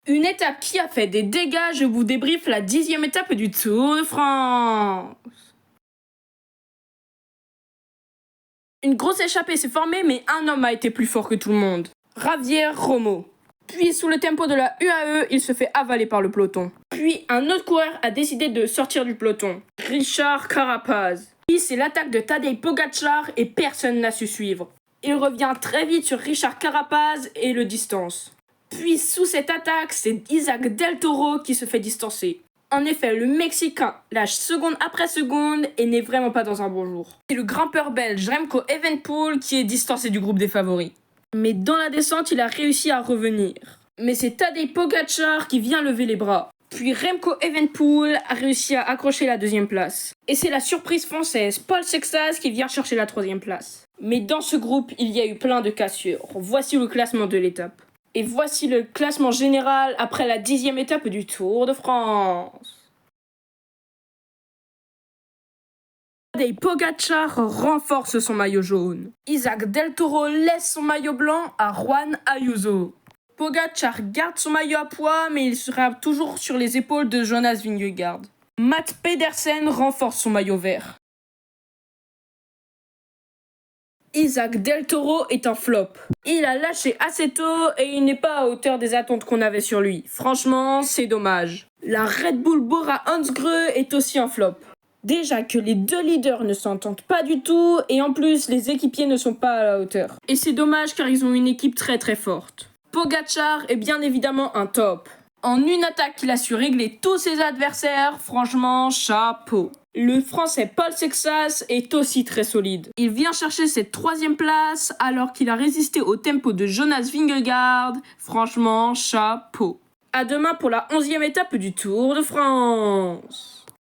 Une étape qui a fait des dégâts, je vous débriefe la 10e étape du Tour de France. Une grosse échappée s'est formée, mais un homme a été plus fort que tout le monde. Javier Romo. Puis, sous le tempo de la UAE, il se fait avaler par le peloton. Puis, un autre coureur a décidé de sortir du peloton. Richard Carapaz. Puis, c'est l'attaque de Tadej Pogačar et personne n'a su suivre. Il revient très vite sur Richard Carapaz et le distance. Puis, sous cette attaque, c'est Isaac Del Toro qui se fait distancer. En effet, le Mexicain lâche seconde après seconde et n'est vraiment pas dans un bon jour. C'est le grimpeur belge Remco Evenepoel qui est distancé du groupe des favoris. Mais dans la descente, il a réussi à revenir. Mais c'est Tadej Pogačar qui vient lever les bras. Puis Remco Evenepoel a réussi à accrocher la 2e place. Et c'est la surprise française, Paul Sexas, qui vient chercher la 3e place. Mais dans ce groupe, il y a eu plein de cassures. Voici le classement de l'étape. Et voici le classement général après la 10e étape du Tour de France. Tadej Pogačar renforce son maillot jaune. Isaac Del Toro laisse son maillot blanc à Juan Ayuso. Pogačar garde son maillot à pois, mais il sera toujours sur les épaules de Jonas Vingegaard. Matt Pedersen renforce son maillot vert. Isaac Del Toro est un flop. Il a lâché assez tôt et il n'est pas à hauteur des attentes qu'on avait sur lui. Franchement, c'est dommage. La Red Bull Bora Hansgrohe est aussi un flop. Déjà que les deux leaders ne s'entendent pas du tout et en plus les équipiers ne sont pas à la hauteur. Et c'est dommage car ils ont une équipe très très forte. Pogačar est bien évidemment un top. En une attaque, il a su régler tous ses adversaires, franchement, chapeau. Le français Paul Sexas est aussi très solide. Il vient chercher cette 3e place alors qu'il a résisté au tempo de Jonas Vingegaard, franchement, chapeau. À demain pour la 11e étape du Tour de France.